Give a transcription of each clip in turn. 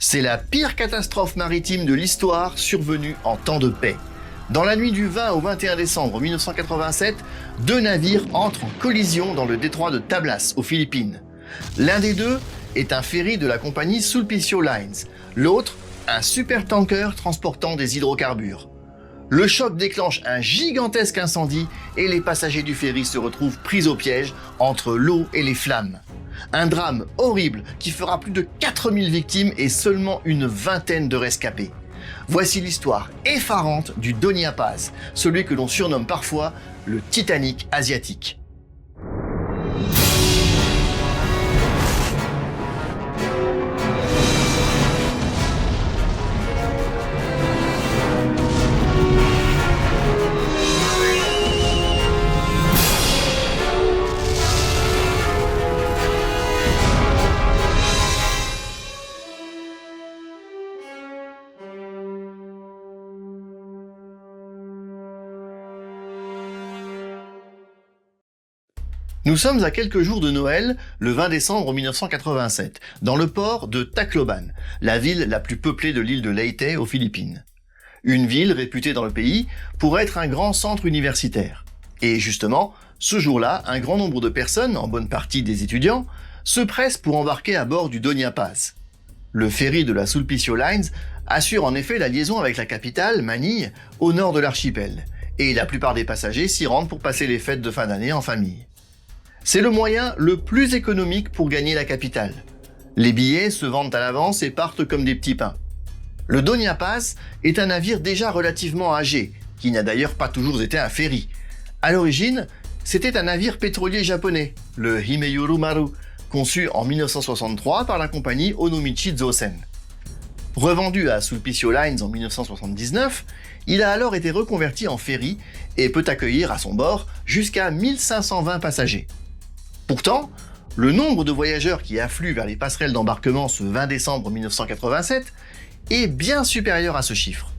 C'est la pire catastrophe maritime de l'histoire survenue en temps de paix. Dans la nuit du 20 au 21 décembre 1987, deux navires entrent en collision dans le détroit de Tablas, aux Philippines. L'un des deux est un ferry de la compagnie Sulpicio Lines, l'autre, un supertanker transportant des hydrocarbures. Le choc déclenche un gigantesque incendie et les passagers du ferry se retrouvent pris au piège entre l'eau et les flammes. Un drame horrible qui fera plus de 4000 victimes et seulement une vingtaine de rescapés. Voici l'histoire effarante du Doña Paz, celui que l'on surnomme parfois le Titanic asiatique. Nous sommes à quelques jours de Noël, le 20 décembre 1987, dans le port de Tacloban, la ville la plus peuplée de l'île de Leyte aux Philippines. Une ville réputée dans le pays pour être un grand centre universitaire. Et justement, ce jour-là, un grand nombre de personnes, en bonne partie des étudiants, se pressent pour embarquer à bord du Doña Paz. Le ferry de la Sulpicio Lines assure en effet la liaison avec la capitale, Manille, au nord de l'archipel. Et la plupart des passagers s'y rendent pour passer les fêtes de fin d'année en famille. C'est le moyen le plus économique pour gagner la capitale. Les billets se vendent à l'avance et partent comme des petits pains. Le Doña Paz est un navire déjà relativement âgé, qui n'a d'ailleurs pas toujours été un ferry. À l'origine, c'était un navire pétrolier japonais, le Himeyuru Maru, conçu en 1963 par la compagnie Onomichi Zosen. Revendu à Sulpicio Lines en 1979, il a alors été reconverti en ferry et peut accueillir à son bord jusqu'à 1520 passagers. Pourtant, le nombre de voyageurs qui affluent vers les passerelles d'embarquement ce 20 décembre 1987 est bien supérieur à ce chiffre.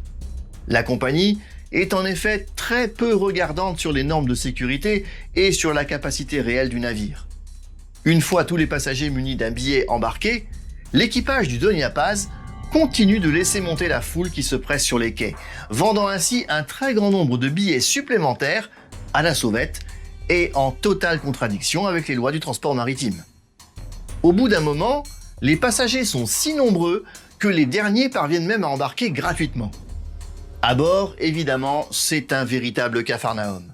La compagnie est en effet très peu regardante sur les normes de sécurité et sur la capacité réelle du navire. Une fois tous les passagers munis d'un billet embarqués, l'équipage du Doña Paz continue de laisser monter la foule qui se presse sur les quais, vendant ainsi un très grand nombre de billets supplémentaires à la sauvette et en totale contradiction avec les lois du transport maritime. Au bout d'un moment, les passagers sont si nombreux que les derniers parviennent même à embarquer gratuitement. À bord, évidemment, c'est un véritable capharnaüm.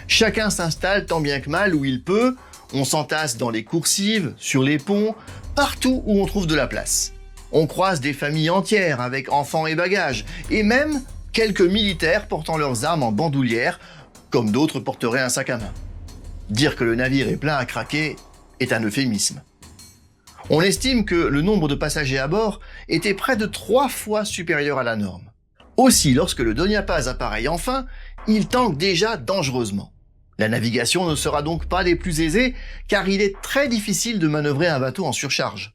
Chacun s'installe tant bien que mal où il peut, on s'entasse dans les coursives, sur les ponts, partout où on trouve de la place. On croise des familles entières avec enfants et bagages, et même quelques militaires portant leurs armes en bandoulière, comme d'autres porteraient un sac à main. Dire que le navire est plein à craquer est un euphémisme. On estime que le nombre de passagers à bord était près de 3 fois supérieur à la norme. Aussi, lorsque le Doña Paz appareille enfin, il tangue déjà dangereusement. La navigation ne sera donc pas des plus aisées, car il est très difficile de manœuvrer un bateau en surcharge.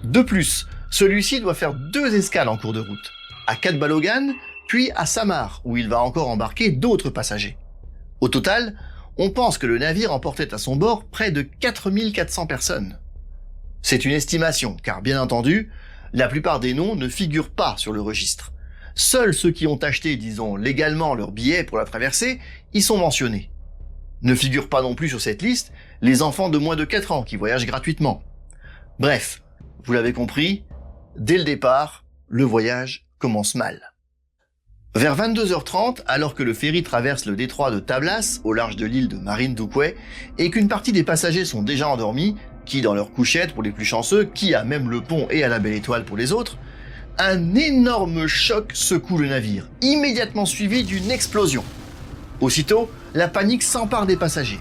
De plus, celui-ci doit faire 2 escales en cours de route, à Catbalogan, puis à Samar, où il va encore embarquer d'autres passagers. Au total, on pense que le navire emportait à son bord près de 4400 personnes. C'est une estimation, car bien entendu, la plupart des noms ne figurent pas sur le registre. Seuls ceux qui ont acheté, disons, légalement leur billet pour la traversée, y sont mentionnés. Ne figurent pas non plus sur cette liste les enfants de moins de 4 ans qui voyagent gratuitement. Bref, vous l'avez compris, dès le départ, le voyage commence mal. Vers 22h30, alors que le ferry traverse le détroit de Tablas, au large de l'île de Marinduque, et qu'une partie des passagers sont déjà endormis, qui dans leur couchette pour les plus chanceux, qui à même le pont et à la belle étoile pour les autres, un énorme choc secoue le navire, immédiatement suivi d'une explosion. Aussitôt, la panique s'empare des passagers.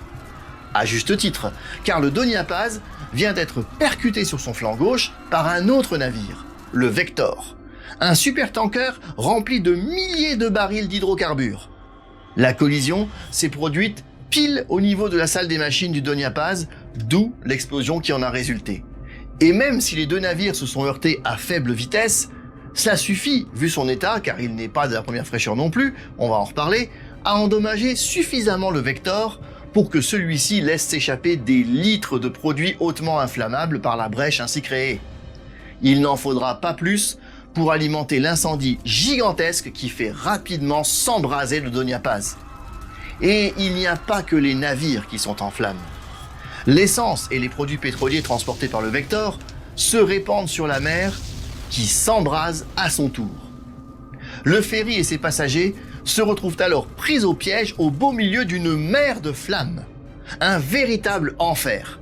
À juste titre, car le Doña Paz vient d'être percuté sur son flanc gauche par un autre navire, le Vector, un supertanker rempli de milliers de barils d'hydrocarbures. La collision s'est produite pile au niveau de la salle des machines du Doña Paz, d'où l'explosion qui en a résulté. Et même si les deux navires se sont heurtés à faible vitesse, cela suffit, vu son état, car il n'est pas de la première fraîcheur non plus, on va en reparler, à endommager suffisamment le Vector pour que celui-ci laisse s'échapper des litres de produits hautement inflammables par la brèche ainsi créée. Il n'en faudra pas plus pour alimenter l'incendie gigantesque qui fait rapidement s'embraser le Donia Paz. Et il n'y a pas que les navires qui sont en flammes. L'essence et les produits pétroliers transportés par le Vector se répandent sur la mer qui s'embrase à son tour. Le ferry et ses passagers se retrouvent alors pris au piège au beau milieu d'une mer de flammes. Un véritable enfer.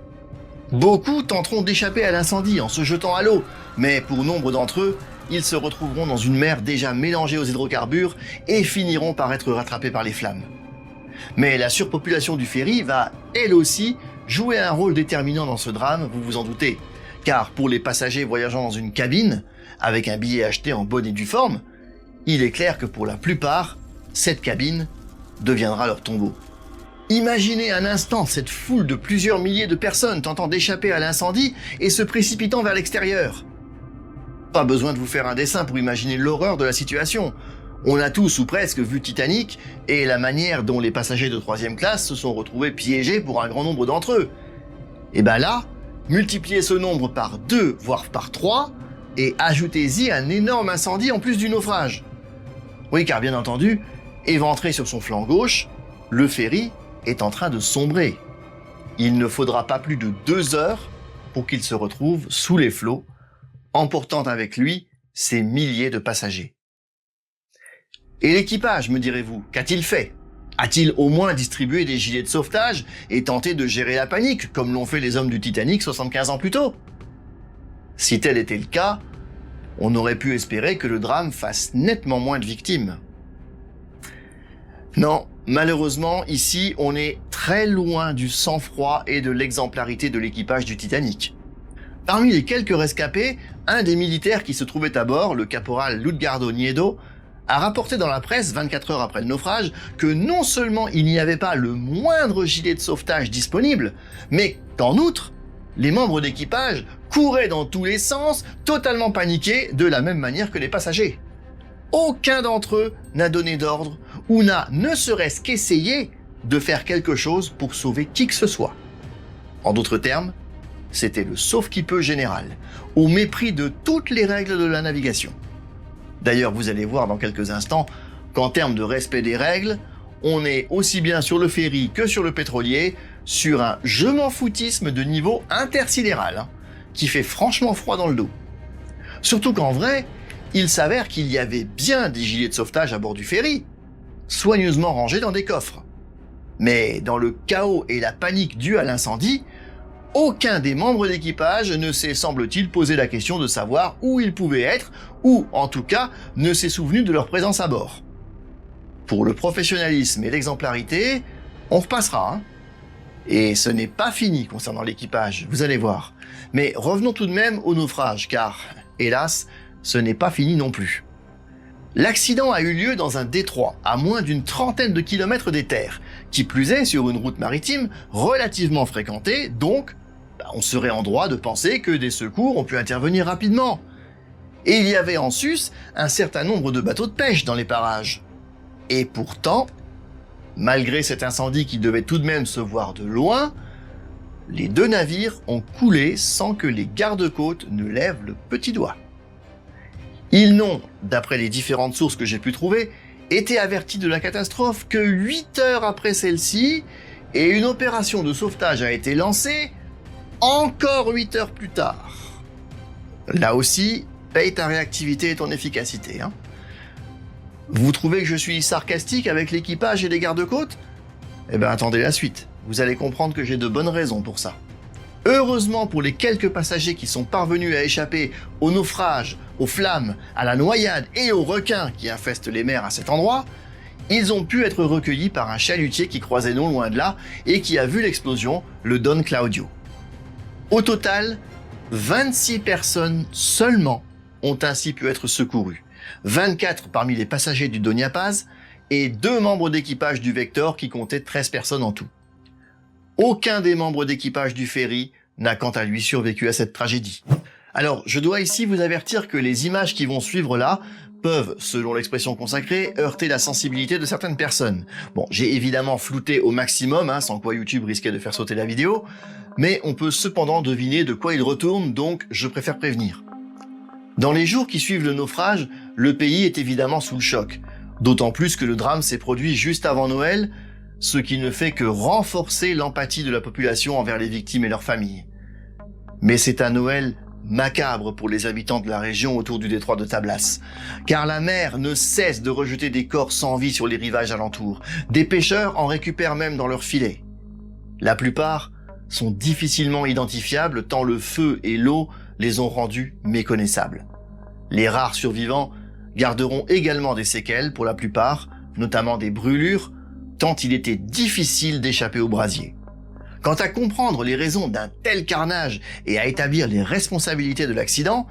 Beaucoup tenteront d'échapper à l'incendie en se jetant à l'eau, mais pour nombre d'entre eux, ils se retrouveront dans une mer déjà mélangée aux hydrocarbures et finiront par être rattrapés par les flammes. Mais la surpopulation du ferry va, elle aussi, jouer un rôle déterminant dans ce drame, vous vous en doutez. Car pour les passagers voyageant dans une cabine, avec un billet acheté en bonne et due forme, il est clair que pour la plupart, cette cabine deviendra leur tombeau. Imaginez un instant cette foule de plusieurs milliers de personnes tentant d'échapper à l'incendie et se précipitant vers l'extérieur. Pas besoin de vous faire un dessin pour imaginer l'horreur de la situation. On a tous ou presque vu Titanic et la manière dont les passagers de 3e classe se sont retrouvés piégés pour un grand nombre d'entre eux. Et ben là, multipliez ce nombre par 2 voire par 3 et ajoutez-y un énorme incendie en plus du naufrage. Oui, car bien entendu, éventré sur son flanc gauche, le ferry est en train de sombrer. Il ne faudra pas plus de 2 heures pour qu'il se retrouve sous les flots, emportant avec lui ces milliers de passagers. Et l'équipage, me direz-vous, qu'a-t-il fait? A-t-il au moins distribué des gilets de sauvetage et tenté de gérer la panique, comme l'ont fait les hommes du Titanic 75 ans plus tôt? Si tel était le cas, on aurait pu espérer que le drame fasse nettement moins de victimes. Non, malheureusement, ici, on est très loin du sang-froid et de l'exemplarité de l'équipage du Titanic. Parmi les quelques rescapés, un des militaires qui se trouvait à bord, le caporal Lutgardo Nieto, a rapporté dans la presse 24 heures après le naufrage que non seulement il n'y avait pas le moindre gilet de sauvetage disponible, mais qu'en outre, les membres d'équipage couraient dans tous les sens, totalement paniqués de la même manière que les passagers. Aucun d'entre eux n'a donné d'ordre ou n'a ne serait-ce qu'essayé de faire quelque chose pour sauver qui que ce soit. En d'autres termes, c'était le sauve-qui-peut général, au mépris de toutes les règles de la navigation. D'ailleurs, vous allez voir dans quelques instants qu'en termes de respect des règles, on est aussi bien sur le ferry que sur le pétrolier, sur un je m'en foutisme de niveau intersidéral, qui fait franchement froid dans le dos. Surtout qu'en vrai, il s'avère qu'il y avait bien des gilets de sauvetage à bord du ferry, soigneusement rangés dans des coffres. Mais dans le chaos et la panique due à l'incendie, aucun des membres d'équipage ne s'est, semble-t-il, posé la question de savoir où ils pouvaient être, ou, en tout cas, ne s'est souvenu de leur présence à bord. Pour le professionnalisme et l'exemplarité, on repassera, hein. Et ce n'est pas fini concernant l'équipage, vous allez voir. Mais revenons tout de même au naufrage, car, hélas, ce n'est pas fini non plus. L'accident a eu lieu dans un détroit, à moins d'une trentaine de kilomètres des terres, qui plus est sur une route maritime relativement fréquentée, donc on serait en droit de penser que des secours ont pu intervenir rapidement. Et il y avait en sus un certain nombre de bateaux de pêche dans les parages. Et pourtant, malgré cet incendie qui devait tout de même se voir de loin, les 2 navires ont coulé sans que les gardes-côtes ne lèvent le petit doigt. Ils n'ont, d'après les différentes sources que j'ai pu trouver, été avertis de la catastrophe que 8 heures après celle-ci, et une opération de sauvetage a été lancée encore 8 heures plus tard. Là aussi, paye ta réactivité et ton efficacité. Vous trouvez que je suis sarcastique avec l'équipage et les gardes-côtes? Eh bien attendez la suite, vous allez comprendre que j'ai de bonnes raisons pour ça. Heureusement pour les quelques passagers qui sont parvenus à échapper au naufrage, aux flammes, à la noyade et aux requins qui infestent les mers à cet endroit, ils ont pu être recueillis par un chalutier qui croisait non loin de là et qui a vu l'explosion, le Don Claudio. Au total, 26 personnes seulement ont ainsi pu être secourues. 24 parmi les passagers du Donia Paz et 2 membres d'équipage du Vector qui comptaient 13 personnes en tout. Aucun des membres d'équipage du ferry n'a quant à lui survécu à cette tragédie. Alors, je dois ici vous avertir que les images qui vont suivre là peuvent, selon l'expression consacrée, heurter la sensibilité de certaines personnes. Bon, j'ai évidemment flouté au maximum, sans quoi YouTube risquait de faire sauter la vidéo, mais on peut cependant deviner de quoi il retourne, donc je préfère prévenir. Dans les jours qui suivent le naufrage, le pays est évidemment sous le choc. D'autant plus que le drame s'est produit juste avant Noël, ce qui ne fait que renforcer l'empathie de la population envers les victimes et leurs familles. Mais c'est un Noël macabre pour les habitants de la région autour du détroit de Tablas, car la mer ne cesse de rejeter des corps sans vie sur les rivages alentours. Des pêcheurs en récupèrent même dans leurs filets. La plupart sont difficilement identifiables tant le feu et l'eau les ont rendus méconnaissables. Les rares survivants garderont également des séquelles pour la plupart, notamment des brûlures, tant il était difficile d'échapper au brasier. Quant à comprendre les raisons d'un tel carnage et à établir les responsabilités de l'accident,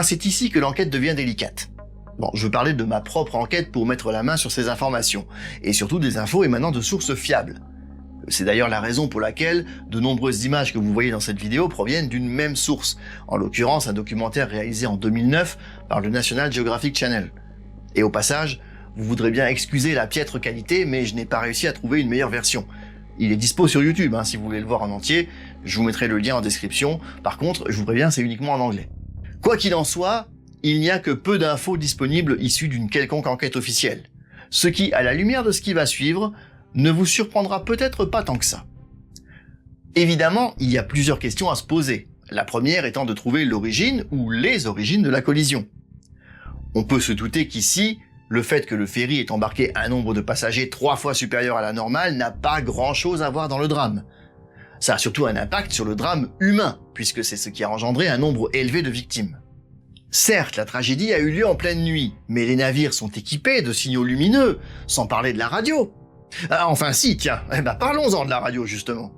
c'est ici que l'enquête devient délicate. Bon, je veux parler de ma propre enquête pour mettre la main sur ces informations, et surtout des infos émanant de sources fiables. C'est d'ailleurs la raison pour laquelle de nombreuses images que vous voyez dans cette vidéo proviennent d'une même source, en l'occurrence un documentaire réalisé en 2009 par le National Geographic Channel. Et au passage, vous voudrez bien excuser la piètre qualité, mais je n'ai pas réussi à trouver une meilleure version. Il est dispo sur YouTube, si vous voulez le voir en entier, je vous mettrai le lien en description. Par contre, je vous préviens, c'est uniquement en anglais. Quoi qu'il en soit, il n'y a que peu d'infos disponibles issues d'une quelconque enquête officielle. Ce qui, à la lumière de ce qui va suivre, ne vous surprendra peut-être pas tant que ça. Évidemment, il y a plusieurs questions à se poser. La première étant de trouver l'origine ou les origines de la collision. On peut se douter qu'ici, le fait que le ferry ait embarqué un nombre de passagers 3 fois supérieur à la normale n'a pas grand-chose à voir dans le drame. Ça a surtout un impact sur le drame humain, puisque c'est ce qui a engendré un nombre élevé de victimes. Certes, la tragédie a eu lieu en pleine nuit, mais les navires sont équipés de signaux lumineux, sans parler de la radio. Enfin si, tiens, parlons-en de la radio justement.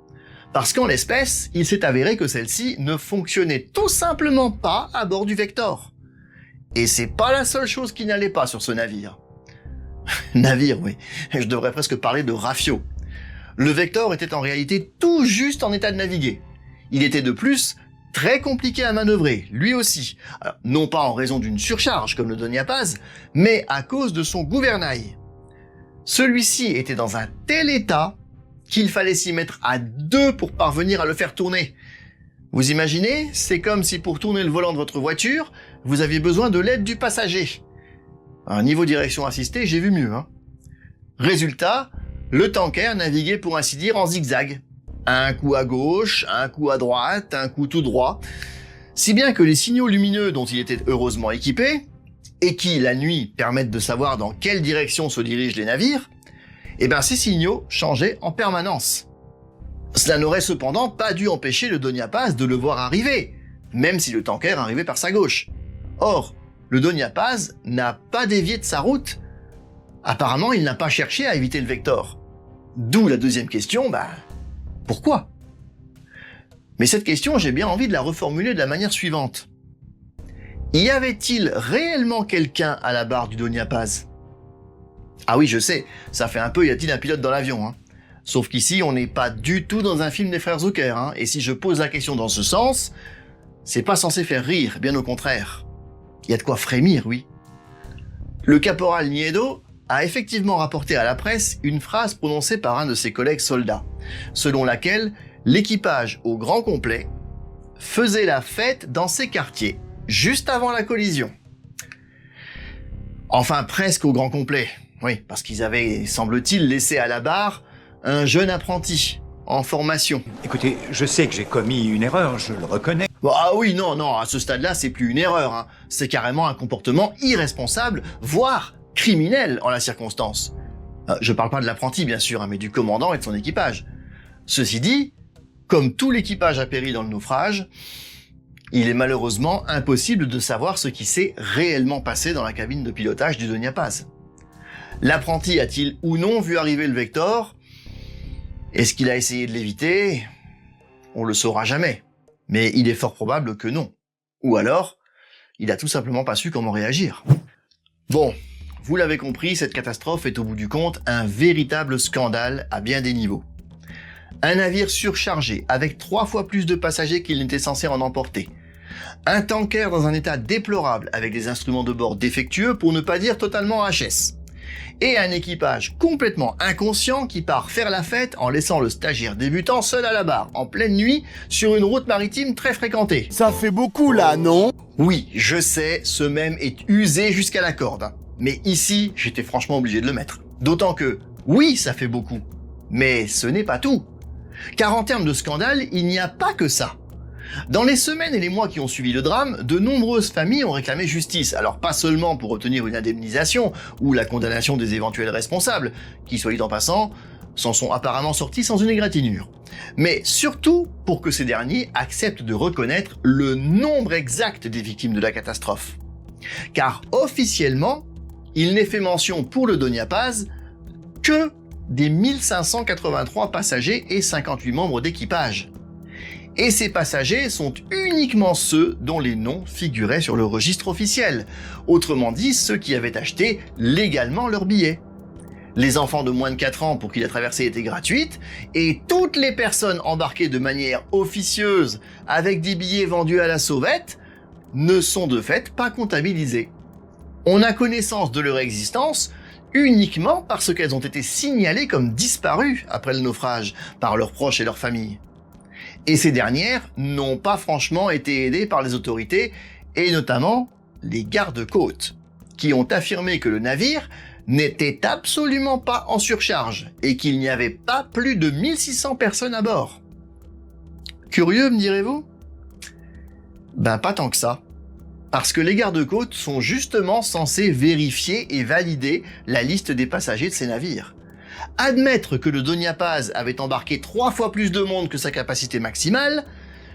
Parce qu'en l'espèce, il s'est avéré que celle-ci ne fonctionnait tout simplement pas à bord du Vector. Et c'est pas la seule chose qui n'allait pas sur ce navire. Navire, oui. Je devrais presque parler de rafio. Le Vector était en réalité tout juste en état de naviguer. Il était de plus très compliqué à manœuvrer, lui aussi. Alors, non pas en raison d'une surcharge comme le Donia Paz, mais à cause de son gouvernail. Celui-ci était dans un tel état qu'il fallait s'y mettre à 2 pour parvenir à le faire tourner. Vous imaginez, c'est comme si pour tourner le volant de votre voiture, vous aviez besoin de l'aide du passager. À niveau direction assistée, j'ai vu mieux. Résultat, le tanker naviguait pour ainsi dire en zigzag. Un coup à gauche, un coup à droite, un coup tout droit. Si bien que les signaux lumineux dont il était heureusement équipé, et qui, la nuit, permettent de savoir dans quelle direction se dirigent les navires, ces signaux changeaient en permanence. Cela n'aurait cependant pas dû empêcher le Donia Paz de le voir arriver, même si le tanker arrivait par sa gauche. Or, le Donia Paz n'a pas dévié de sa route. Apparemment, il n'a pas cherché à éviter le Vector. D'où la deuxième question, pourquoi ? Mais cette question, j'ai bien envie de la reformuler de la manière suivante. Y avait-il réellement quelqu'un à la barre du Donia Paz ? Ah oui, je sais, ça fait un peu y a-t-il un pilote dans l'avion, Sauf qu'ici, on n'est pas du tout dans un film des frères Zucker, Et si je pose la question dans ce sens, c'est pas censé faire rire, bien au contraire. Il y a de quoi frémir, oui. Le caporal Niedo a effectivement rapporté à la presse une phrase prononcée par un de ses collègues soldats, selon laquelle l'équipage au grand complet faisait la fête dans ses quartiers, juste avant la collision. Enfin, presque au grand complet. Oui, parce qu'ils avaient, semble-t-il, laissé à la barre un jeune apprenti, en formation. Écoutez, je sais que j'ai commis une erreur, je le reconnais. Ah oui, non, à ce stade-là, c'est plus une erreur, C'est carrément un comportement irresponsable, voire criminel en la circonstance. Je parle pas de l'apprenti, bien sûr, mais du commandant et de son équipage. Ceci dit, comme tout l'équipage a péri dans le naufrage, il est malheureusement impossible de savoir ce qui s'est réellement passé dans la cabine de pilotage du Donia Paz. L'apprenti a-t-il ou non vu arriver le Vector ? Est-ce qu'il a essayé de l'éviter ? On le saura jamais. Mais il est fort probable que non. Ou alors, il a tout simplement pas su comment réagir. Bon, vous l'avez compris, cette catastrophe est au bout du compte un véritable scandale à bien des niveaux. Un navire surchargé, avec 3 fois plus de passagers qu'il n'était censé en emporter. Un tanker dans un état déplorable, avec des instruments de bord défectueux, pour ne pas dire totalement HS. et un équipage complètement inconscient qui part faire la fête en laissant le stagiaire débutant seul à la barre, en pleine nuit, sur une route maritime très fréquentée. Ça fait beaucoup là, non? Oui, je sais, ce mème est usé jusqu'à la corde. Mais ici, j'étais franchement obligé de le mettre. D'autant que, oui, ça fait beaucoup. Mais ce n'est pas tout. Car en termes de scandale, il n'y a pas que ça. Dans les semaines et les mois qui ont suivi le drame, de nombreuses familles ont réclamé justice. Alors pas seulement pour obtenir une indemnisation ou la condamnation des éventuels responsables, qui, soit dit en passant, s'en sont apparemment sortis sans une égratignure. Mais surtout pour que ces derniers acceptent de reconnaître le nombre exact des victimes de la catastrophe. Car officiellement, il n'est fait mention pour le Donia Paz que des 1583 passagers et 58 membres d'équipage. Et ces passagers sont uniquement ceux dont les noms figuraient sur le registre officiel, autrement dit ceux qui avaient acheté légalement leur billet. Les enfants de moins de 4 ans pour qui la traversée était gratuite, et toutes les personnes embarquées de manière officieuse avec des billets vendus à la sauvette ne sont de fait pas comptabilisées. On a connaissance de leur existence uniquement parce qu'elles ont été signalées comme disparues après le naufrage par leurs proches et leurs familles. Et ces dernières n'ont pas franchement été aidées par les autorités, et notamment les gardes-côtes, qui ont affirmé que le navire n'était absolument pas en surcharge et qu'il n'y avait pas plus de 1600 personnes à bord. Curieux, me direz-vous? Ben pas tant que ça. Parce que les gardes-côtes sont justement censés vérifier et valider la liste des passagers de ces navires. Admettre que le Donia Paz avait embarqué 3 fois plus de monde que sa capacité maximale,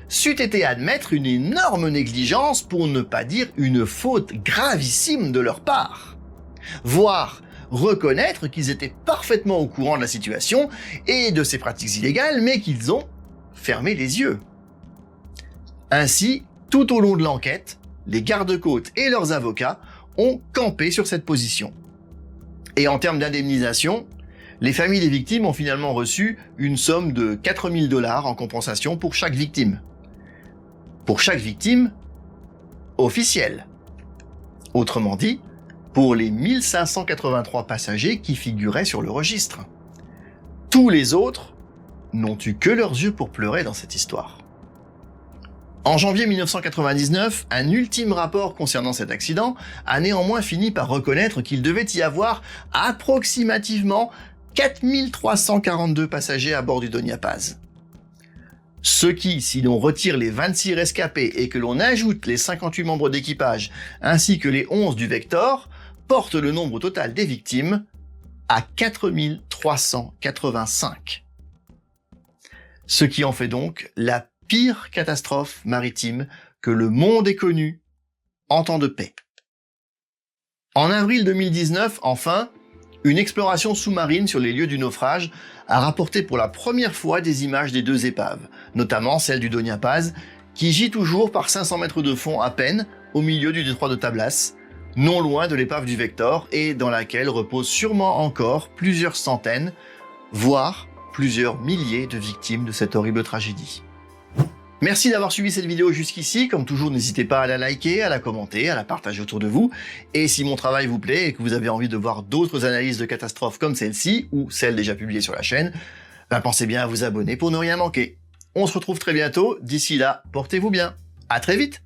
c'eût été admettre une énorme négligence, pour ne pas dire une faute gravissime de leur part. Voire reconnaître qu'ils étaient parfaitement au courant de la situation et de ces pratiques illégales, mais qu'ils ont fermé les yeux. Ainsi, tout au long de l'enquête, les gardes-côtes et leurs avocats ont campé sur cette position. Et en termes d'indemnisation, les familles des victimes ont finalement reçu une somme de 4 000 $ en compensation pour chaque victime. Pour chaque victime officielle. Autrement dit, pour les 1583 passagers qui figuraient sur le registre. Tous les autres n'ont eu que leurs yeux pour pleurer dans cette histoire. En janvier 1999, un ultime rapport concernant cet accident a néanmoins fini par reconnaître qu'il devait y avoir approximativement 4342 passagers à bord du Donia Paz. Ce qui, si l'on retire les 26 rescapés et que l'on ajoute les 58 membres d'équipage ainsi que les 11 du Vector, porte le nombre total des victimes à 4385. Ce qui en fait donc la pire catastrophe maritime que le monde ait connue en temps de paix. En avril 2019, enfin, une exploration sous-marine sur les lieux du naufrage a rapporté pour la première fois des images des 2 épaves, notamment celle du Donia Paz, qui gît toujours par 500 mètres de fond à peine au milieu du détroit de Tablas, non loin de l'épave du Vector, et dans laquelle reposent sûrement encore plusieurs centaines, voire plusieurs milliers de victimes de cette horrible tragédie. Merci d'avoir suivi cette vidéo jusqu'ici. Comme toujours, n'hésitez pas à la liker, à la commenter, à la partager autour de vous. Et si mon travail vous plaît et que vous avez envie de voir d'autres analyses de catastrophes comme celle-ci, ou celles déjà publiées sur la chaîne, pensez bien à vous abonner pour ne rien manquer. On se retrouve très bientôt. D'ici là, portez-vous bien. À très vite!